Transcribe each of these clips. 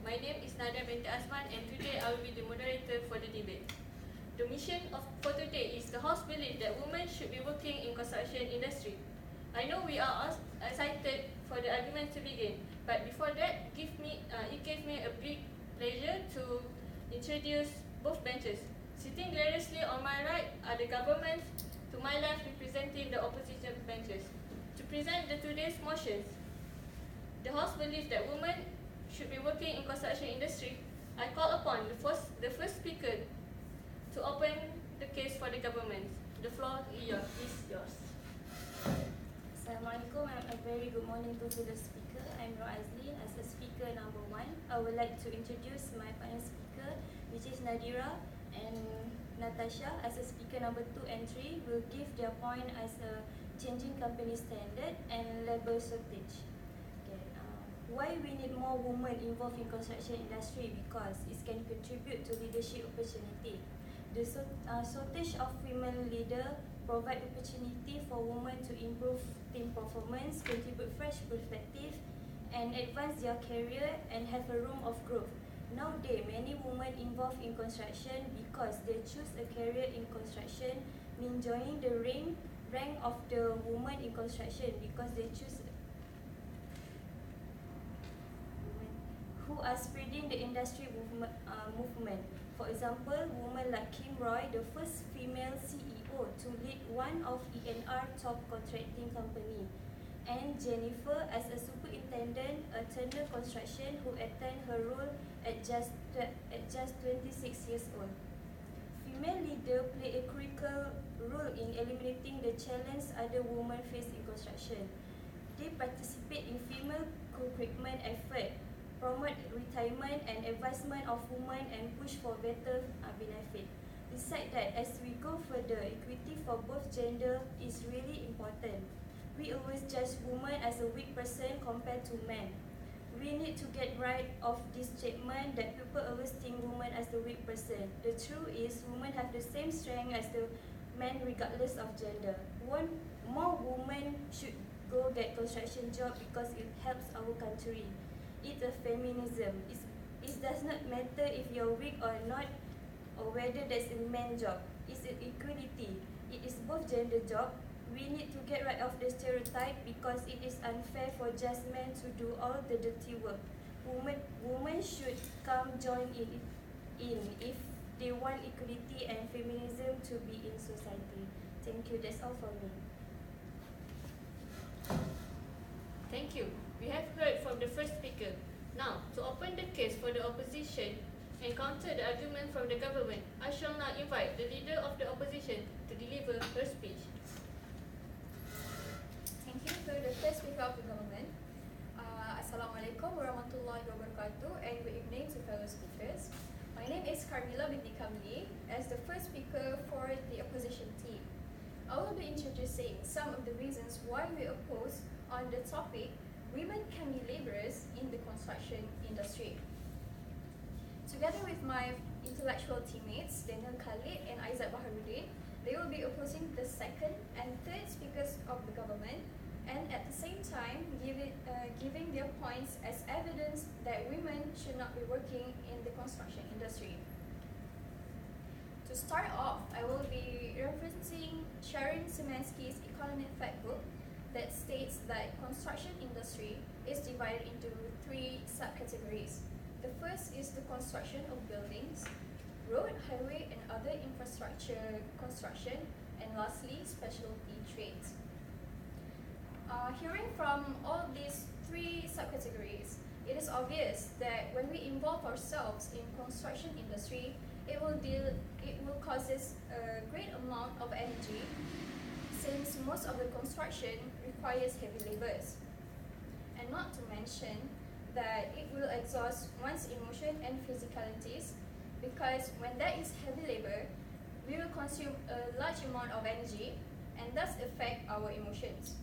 My name is Nadia binti Asman, and today I will be the moderator for the debate. The mission for today is the House believe that women should be working in construction industry. I know we are all excited for the argument to begin, but before that, it gave me a big pleasure to introduce both benches. Sitting gloriously on my right are the government, to my left representing the opposition benches. To present today's motions, the House believes that women should be working in construction industry. I call upon the first speaker to open the case for the government. The floor is yours. Assalamualaikum and a very good morning to the speaker. I'm Nur Azlin. As a speaker number 1, I would like to introduce my panel speaker, which is Nadira and Natasha. As a speaker number 2 and 3 will give their point as a changing company standard and labor shortage. Why we need more women involved in construction industry? Because it can contribute to leadership opportunity. The shortage of women leader provide opportunity for women to improve team performance, contribute fresh perspective, and advance their career and have a room of growth. Nowadays, many women involved in construction because they choose a career in construction mean joining the rank of the women in construction because they choose who are spreading the industry movement. For example, women like Kim Roy, the first female CEO to lead one of ENR top contracting company, and Jennifer as a superintendent at Turner Construction who attained her role at just 26 years old. Female leaders play a critical role in eliminating the challenge other women face in construction. They participate in female recruitment effort, promote retirement and advancement of women, and push for better benefit. Besides that, as we go further, equity for both gender is really important. We always judge women as a weak person compared to men. We need to get rid of this statement that people always think women as the weak person. The truth is, women have the same strength as the men regardless of gender. More women should go get construction job because it helps our country. It's a feminism. It does not matter if you're weak or not, or whether that's a man job. It's an equality. It is both gender job. We need to get rid of the stereotype because it is unfair for just men to do all the dirty work. Women should come join in if they want equality and feminism to be in society. Thank you. That's all for me. Thank you. We have heard from the first speaker. Now, to open the case for the opposition and counter the argument from the government, I shall now invite the leader of the opposition to deliver her speech. Thank you to the first speaker of the government. Assalamualaikum warahmatullahi wabarakatuh, and good evening to fellow speakers. My name is Carmila binti Kamli. As the first speaker for the opposition team, I will be introducing some of the reasons why we oppose on the topic women can be laborers in the construction industry. Together with my intellectual teammates Daniel Khalid and Aizat Baharudin, they will be opposing the second and third speakers of the government, and at the same time giving their points as evidence that women should not be working in the construction industry. To start off, I will be referencing Sharon Szymanski's Economic Fact book that states that construction industry is divided into 3 subcategories. The first is the construction of buildings, road, highway, and other infrastructure construction, and lastly, specialty trades. Hearing from all these 3 subcategories, it is obvious that when we involve ourselves in construction industry, it will causes a great amount of energy, since most of the construction requires heavy labors, and not to mention that it will exhaust one's emotion and physicalities, because when there is heavy labor, we will consume a large amount of energy and thus affect our emotions.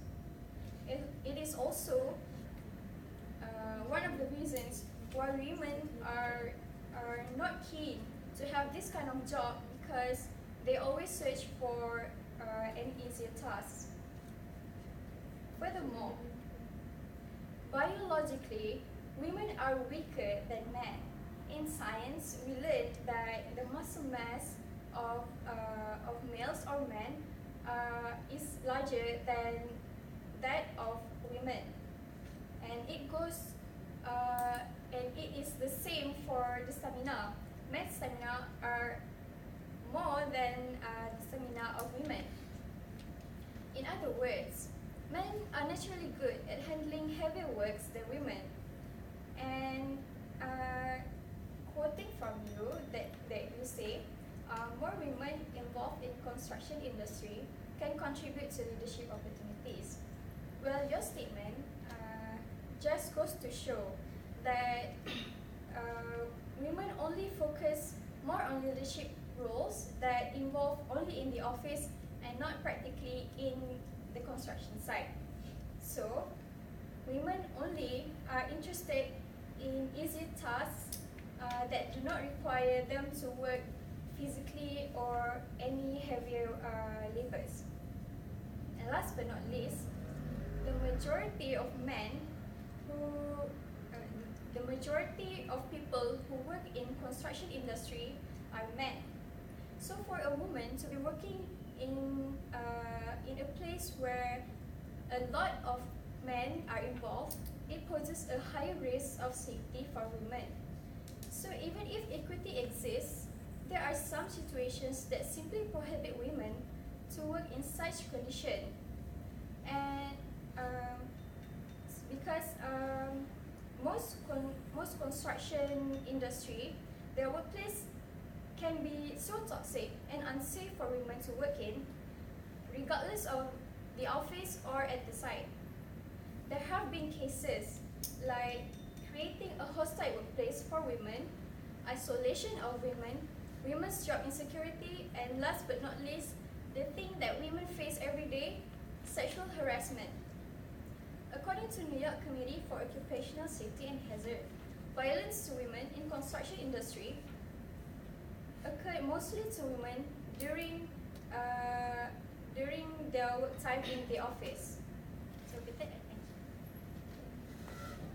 It is also one of the reasons why women are not keen to have this kind of job, because they always search for an easier task. Furthermore, biologically, women are weaker than men. In science, we learned that the muscle mass of males or men is larger than that of women, and it is the same for the stamina. Men's stamina are more than the stamina of women. In other words, men are naturally good at handling heavier works than women. And quoting from you that you say, more women involved in construction industry can contribute to leadership opportunities. Well, your statement just goes to show that women only focus more on leadership roles that involve only in the office and not practically in the construction site. So, women only are interested in easy tasks that do not require them to work physically or any heavier labors. And last but not least, the majority of people who work in construction industry are men. So for a woman to be working in a place where a lot of men are involved, it poses a higher risk of safety for women. So even if equity exists, there are some situations that simply prohibit women to work in such condition. And because most construction industry, their workplace can be so toxic and unsafe for women to work in, regardless of the office or at the site. There have been cases like creating a hostile workplace for women, isolation of women, women's job insecurity, and last but not least, the thing that women face every day, sexual harassment. According to New York Committee for Occupational Safety and Hazard, violence to women in construction industry occurred mostly to women during their work time in the office. So with that, thank you.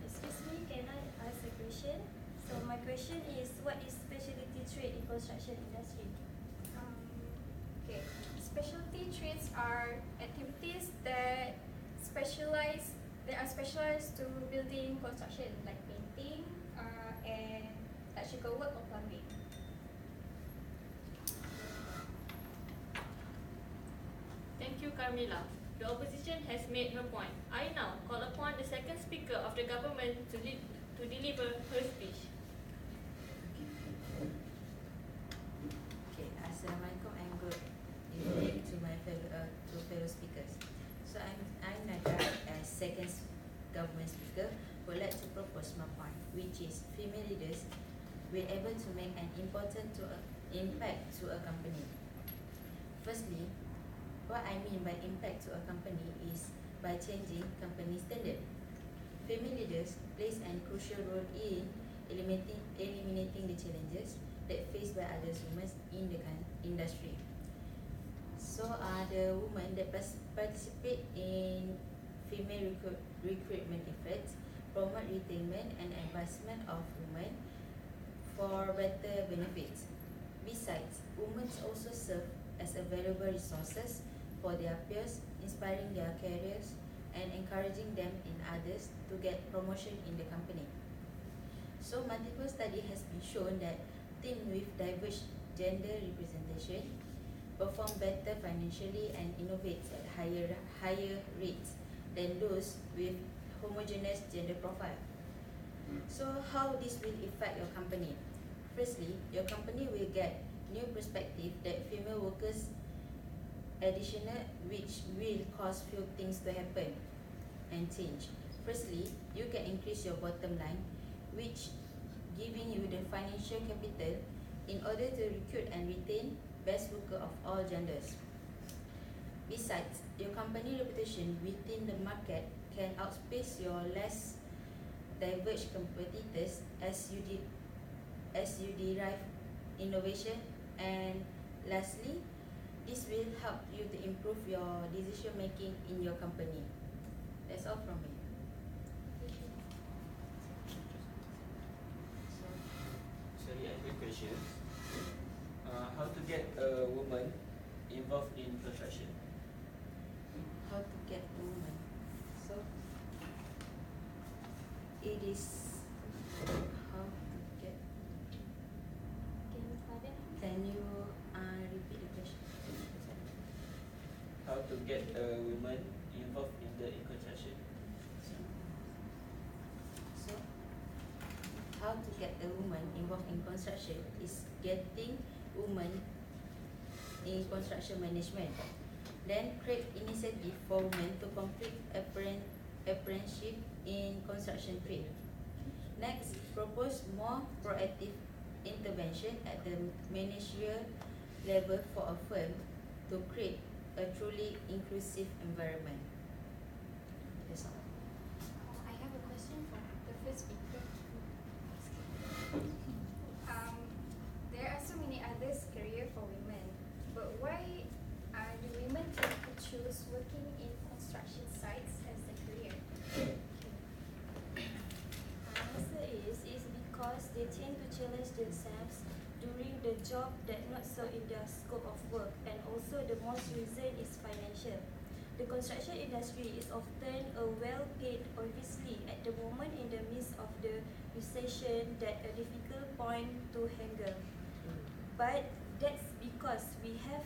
Excuse me, can I ask a question? So my question is, what is specialty trade in construction industry? Okay, specialty trades are activities that are specialized to building construction, like painting and electrical work or plumbing. Thank you, Carmilla. The opposition has made her point. I now call upon the second speaker of the government to deliver her speech. Okay, Assalamualaikum and good evening to my fellow speakers. So I'm Nadia as second government speaker. Would like to propose my point, which is female leaders will able to make an important impact to a company. Firstly, what I mean by impact to a company is by changing company standard. Female leaders plays a crucial role in eliminating the challenges that faced by other women in the industry. So the women that participate in female recruitment efforts promote retention and advancement of women for better benefits. Besides, women also serve as a valuable resources for their peers, inspiring their careers and encouraging them in others to get promotion in the company. So multiple study has been shown that teams with diverse gender representation perform better financially and innovate at higher rates than those with homogeneous gender profile. So how this will affect your company? Firstly, your company will get new perspective that female workers additional, which will cause few things to happen and change. Firstly, you can increase your bottom line, which giving you the financial capital in order to recruit and retain best worker of all genders. Besides, your company reputation within the market can outpace your less diverse competitors as you derive innovation. And lastly, this will help you to improve your decision making in your company. That's all from me. question. How to get a woman involved in construction? How to get a woman? So it is how to get. Can you repeat the question? How to get a woman involved in construction? So, how to get a woman involved in construction is getting women in construction management. Then create initiative for women to complete apprenticeship in construction trade. Next, propose more proactive intervention at the managerial level for a firm to create a truly inclusive environment. That's all. I have a question for the first speaker. There are so many other career for women, but why do women tend to choose working in construction sites as a career? Answer is because they tend to challenge themselves during the job that not so in their scope of work, and also the most reason is financial. The construction industry is often a well-paid, obviously at the moment in the midst of the recession that a difficult point to handle. But that's because we have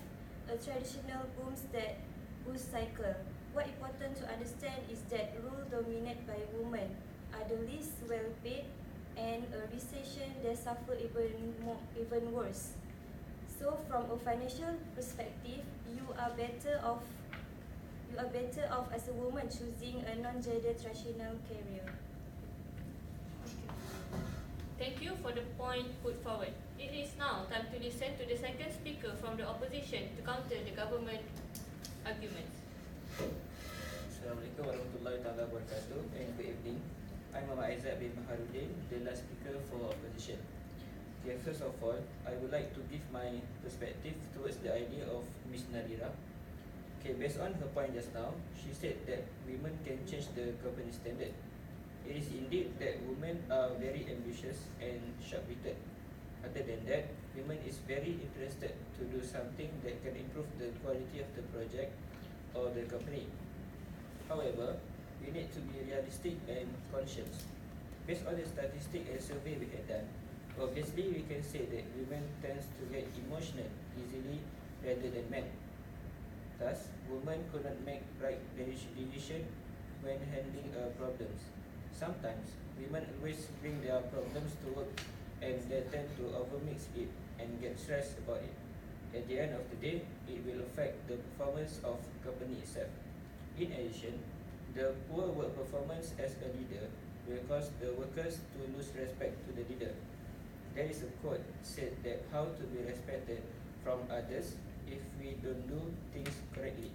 a traditional boost cycle. What important to understand is that role dominated by women are the least well paid, and a recession they suffer even worse. So from a financial perspective, you are better off as a woman choosing a non-gender traditional career. Thank you for the point put forward. It is now time to listen to the second speaker from the opposition to counter the government arguments. Assalamualaikum warahmatullahi wabarakatuh and good evening. I'm Muhammad Aizat bin Maharudin, the last speaker for opposition. Okay, first of all, I would like to give my perspective towards the idea of Ms. Nadira. Okay, based on her point just now, she said that women can change the company standard. It is indeed that women are very ambitious and sharp-witted. Other than that, women is very interested to do something that can improve the quality of the project or the company. However, we need to be realistic and conscious. Based on the statistic and survey we had done, obviously we can say that women tends to get emotional easily rather than men. Thus, women could not make right decision when handling problems. Sometimes, women always bring their problems to work and they tend to overmix it and get stressed about it. At the end of the day, it will affect the performance of the company itself. In addition, the poor work performance as a leader will cause the workers to lose respect to the leader. There is a quote said that how to be respected from others if we don't do things correctly.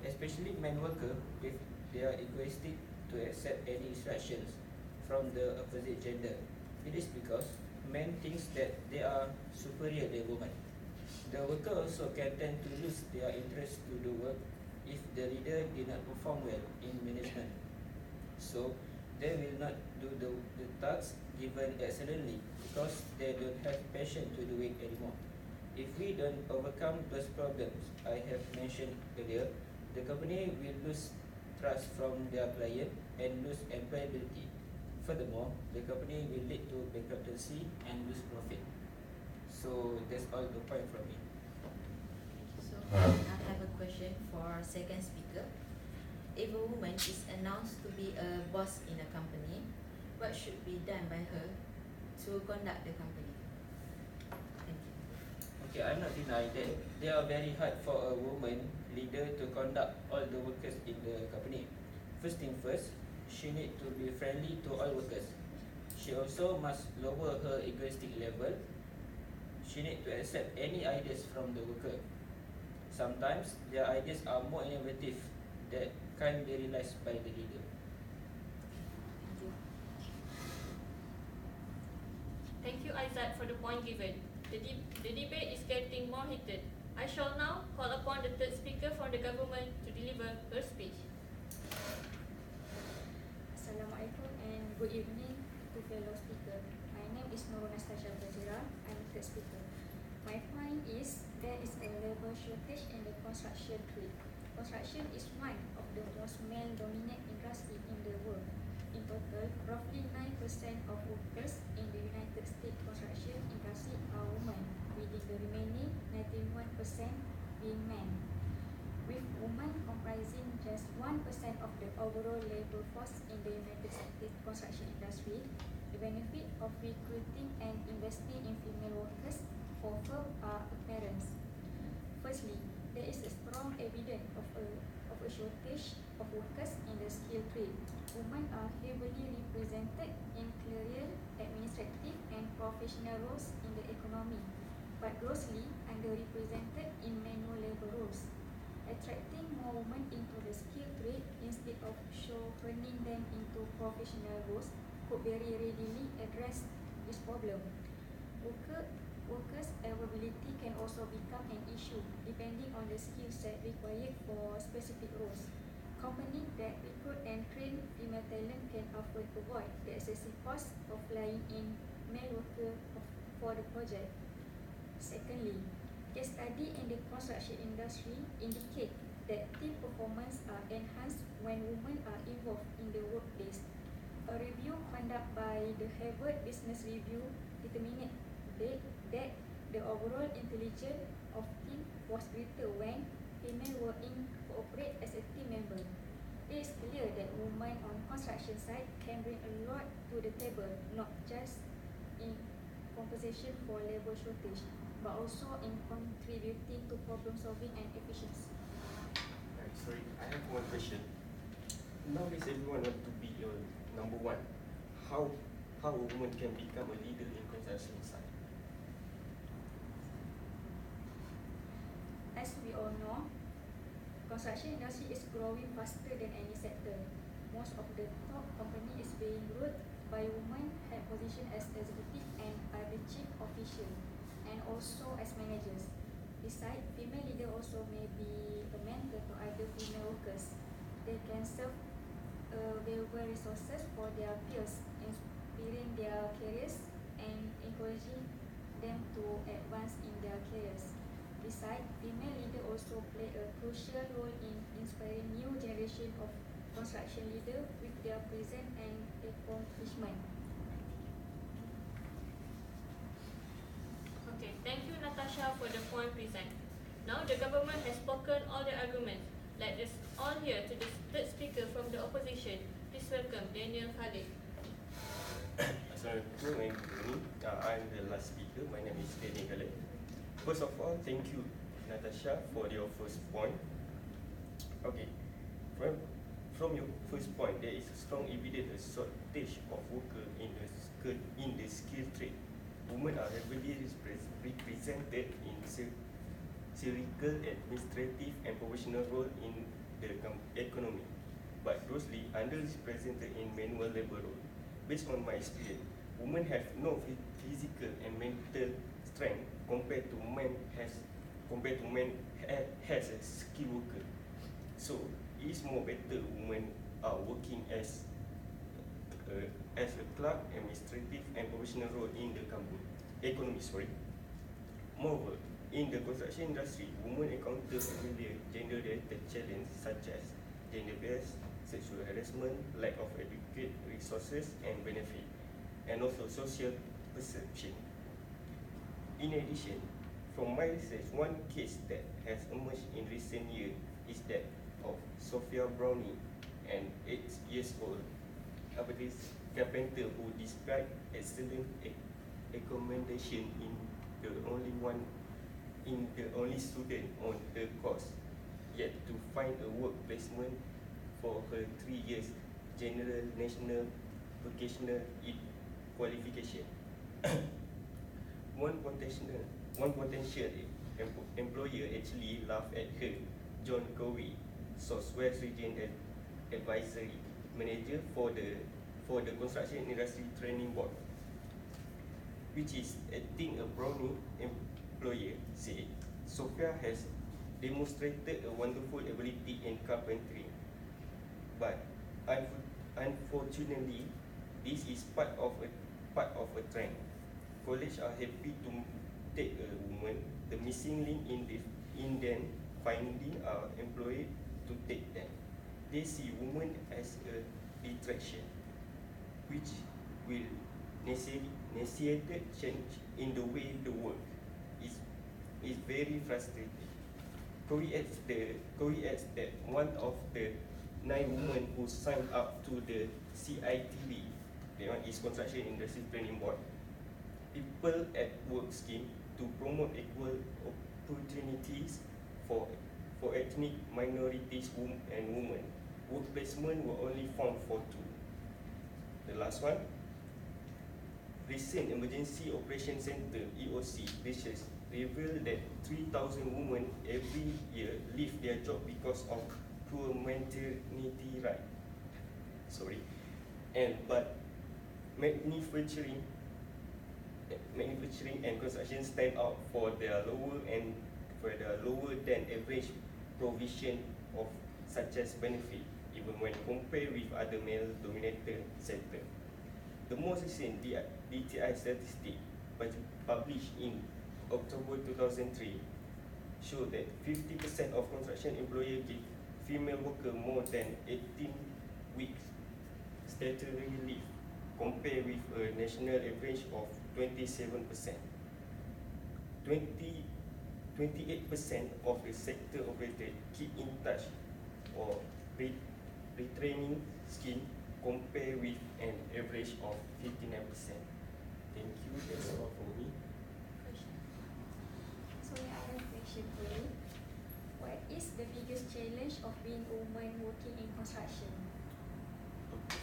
Especially men workers, if they are egoistic to accept any instructions from the opposite gender. It is because men thinks that they are superior than women. The worker also can tend to lose their interest to do work if the leader did not perform well in management. So, they will not do the tasks given excellently because they don't have passion to do it anymore. If we don't overcome those problems I have mentioned earlier, the company will lose trust from their client and lose employability. Furthermore, the company will lead to bankruptcy and lose profit. So that's all the point from me. So I have a question for second speaker. If a woman is announced to be a boss in a company, what should be done by her to conduct the company? Thank you. Okay, I'm not denying that they are very hard for a woman leader to conduct all the workers in the company. First thing first, she need to be friendly to all workers. She also must lower her egoistic level. She need to accept any ideas from the worker. Sometimes their ideas are more innovative that can't be realized by the leader. Thank you. Thank you, Aizat, for the point given. The debate is getting more heated. I shall now call upon the third speaker from the government to deliver her speech. Assalamualaikum and good evening to fellow speaker. My name is Nur Nastasia Fajira. I'm third speaker. My point is there is a labour shortage in the construction trade. Construction is one of the most male-dominated industry in the world. In total, roughly 9% of workers in the United States construction industry are women, with the remaining 91% being men. With women comprising just 1% of the overall labour force in the United States construction industry, the benefit of recruiting and investing in female workers for firms are apparent. Firstly, there is a strong evidence of a shortage of workers in the skilled trade. Women are heavily represented in career, administrative and professional roles in the economy, but grossly underrepresented in manual labour roles. Attracting more women into the skilled trade instead of shoehorning them into professional roles could very readily address this problem. Workers' availability can also become an issue depending on the skill set required for specific roles. Companies that recruit and train female talent can often avoid the excessive cost of flying in male workers for the project. Secondly, case study in the construction industry indicate that team performance are enhanced when women are involved in the workplace. A review conducted by the Harvard Business Review determined that the overall intelligence of team was greater when female were incorporated as a team member. It is clear that women on construction site can bring a lot to the table, not just in compensation for labour shortage, but also in contributing to problem solving and efficiency. Sorry, I have one question. Nowadays everyone want to be number one. How a woman can become a leader in construction site? As we all know, construction industry is growing faster than any sector. Most of the top company is being ruled by women, have position as executive and other chief official, and also as managers. Besides, female leader also may be a mentor to other female workers. They can serve valuable resources for their peers, inspiring their careers and encouraging them to advance in their careers. Besides, female leaders also play a crucial role in inspiring new generation of construction leaders with their presence and accomplishment. Okay, thank you Natasha for the point present. Now the government has spoken all the arguments. Let us all hear to the third speaker from the opposition. Please welcome Daniel Khalid. Assalamualaikum and good evening. I'm the last speaker. My name is Daniel Khalid. First of all, thank you Natasha for your first point. Okay, from your first point, there is a strong evidence a shortage of workers in the skilled trade. Women are heavily represented in clerical, administrative and professional roles in the economy, but grossly underrepresented in manual labour roles. Based on my experience, women have no physical and mental strength compared to men as a skilled worker. So it is more better women are working as a clerk, administrative and professional role in the economy. Moreover, in the construction industry, women encounter familiar gender-related challenges such as gender bias, sexual harassment, lack of adequate resources and benefit, and also social perception. In addition, from my research, one case that has emerged in recent years is that of Sophia Brownie, an 8-year-old carpenter who, despite excellent accommodation in the only student on her course, yet to find a work placement for her 3 years general national vocational qualification. One potential employer actually laughed at her. John Covey, Southwest Region Advisory Manager for the Construction Industry Training Board, which is acting a Brownie employer, said Sophia has demonstrated a wonderful ability in carpentry, but unfortunately, this is part of a trend. Colleges are happy take a woman, the missing link in them finding an employer to take them. They see women as a distraction, which will initiate change in the way the work is very frustrating. Corey adds that one of the 9 women who signed up to the CITB, that one is Construction Industry Training Board, People at Work scheme to promote equal opportunities for ethnic minorities and women. Work placement were only found for 2. The last one, recent Emergency Operation Center (EOC) research revealed that 3,000 women every year leave their job because of poor maternity right. But manufacturing and construction stand out for their lower than average provision of such as benefit, even when compared with other male-dominated sector. The most recent DTI statistic published in October 2003 showed that 50% of construction employers give female workers more than 18 weeks statutory leave, compared with a national average of 27%. 28% of the sector operated keep in touch or retraining scheme, compared with an average of 59%. Thank you. That's all for me. So I have a question for you. What is the biggest challenge of being a woman working in construction? Okay.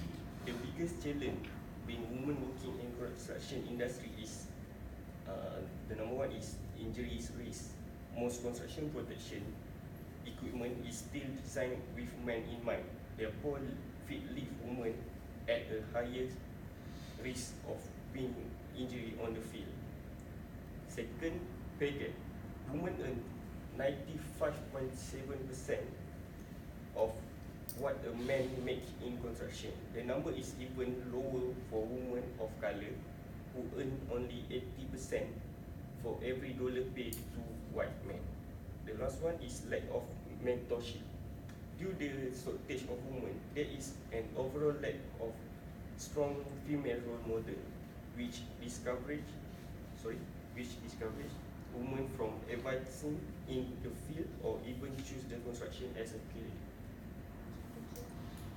The biggest challenge being women working in construction industry is the number one is injuries risk. Most construction protection equipment is still designed with men in mind. Therefore, fit leave women at the highest risk of being injured on the field. Second, pay gap. Women earn 95.7% of what a man makes in construction. The number is even lower for women of color, who earn only 80% for every dollar paid to white men. The last one is lack of mentorship. Due to the shortage of women, there is an overall lack of strong female role model, which discourage women from advancing in the field or even choose the construction as a career.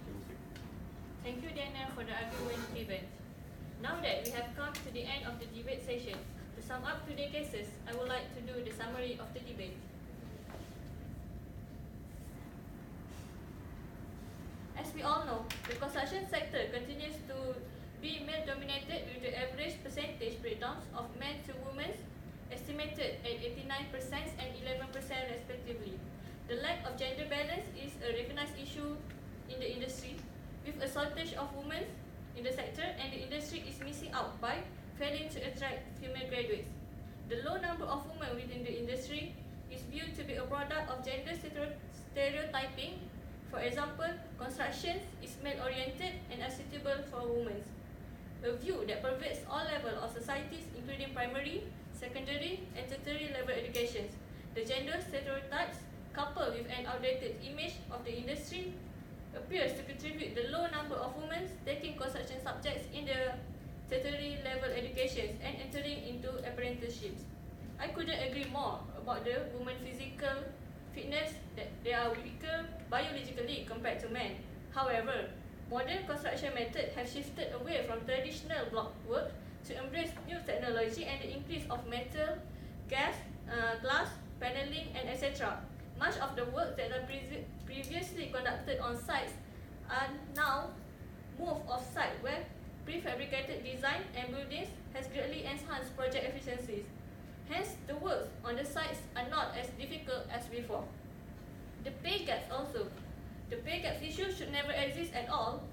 Thank you. Thank you, Daniel, for the argument given. Now that we have come to the end of the debate session, to sum up today's cases, I would like to do the summary of the debate. As we all know, the construction sector continues to be male-dominated, with the average percentage breakdowns of men to women estimated at 89% and 11% respectively. The lack of gender balance is a recognized issue in the industry, with a shortage of women in the sector, and the industry is missing out by failing to attract female graduates. The low number of women within the industry is viewed to be a product of gender stereotyping. For example, construction is male-oriented and unsuitable for women, a view that pervades all levels of societies, including primary, secondary, and tertiary level educations. The gender stereotypes, coupled with an outdated image of the industry, appears to contribute the low number of women taking construction subjects in the tertiary level educations and entering into apprenticeships. I couldn't agree more about the women's physical fitness, that they are weaker biologically compared to men. However, modern construction methods have shifted away from traditional block work to embrace new technology and the increase of metal, glass, paneling, and etc. Much of the work that are previously conducted on sites are now moved off-site, where prefabricated design and buildings has greatly enhanced project efficiencies. Hence, the works on the sites are not as difficult as before. The pay gaps also. The pay gaps issue should never exist at all,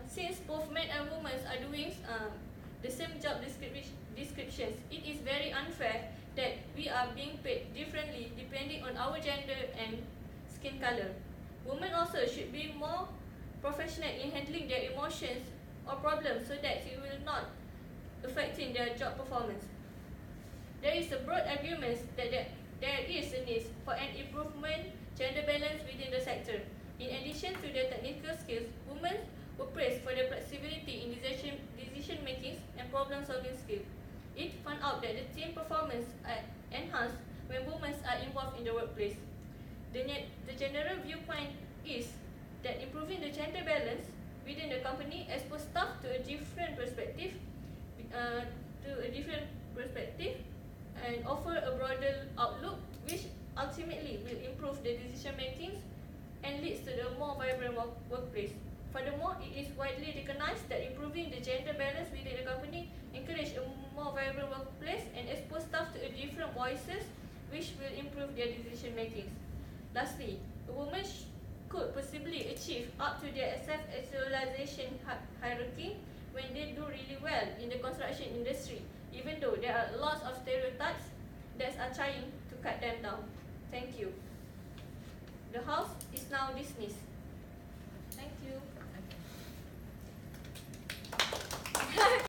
since both men and women are doing the same job descriptions. It is very unfair that we are being paid differently depending on our gender and skin color. Women also should be more professional in handling their emotions or problems, so that it will not affecting their job performance. There is a broad agreement that there is a need for an improvement gender balance within the sector. In addition to their technical skills, women were praised for their flexibility in decision making and problem solving skills. It found out that the team performance are enhanced when women are involved in the workplace. The general viewpoint is that improving the gender balance within the company expose staff to a different perspective, and offer a broader outlook, which ultimately will improve the decision making and leads to a more vibrant workplace. Furthermore, it is widely recognized that improving the gender balance within the company encourage a more vibrant workplace and expose staff to a different voices, which will improve their decision making. Lastly, a woman could possibly achieve up to their self-actualization hierarchy when they do really well in the construction industry, even though there are lots of stereotypes that are trying to cut them down. Thank you. The House is now dismissed. Thank you.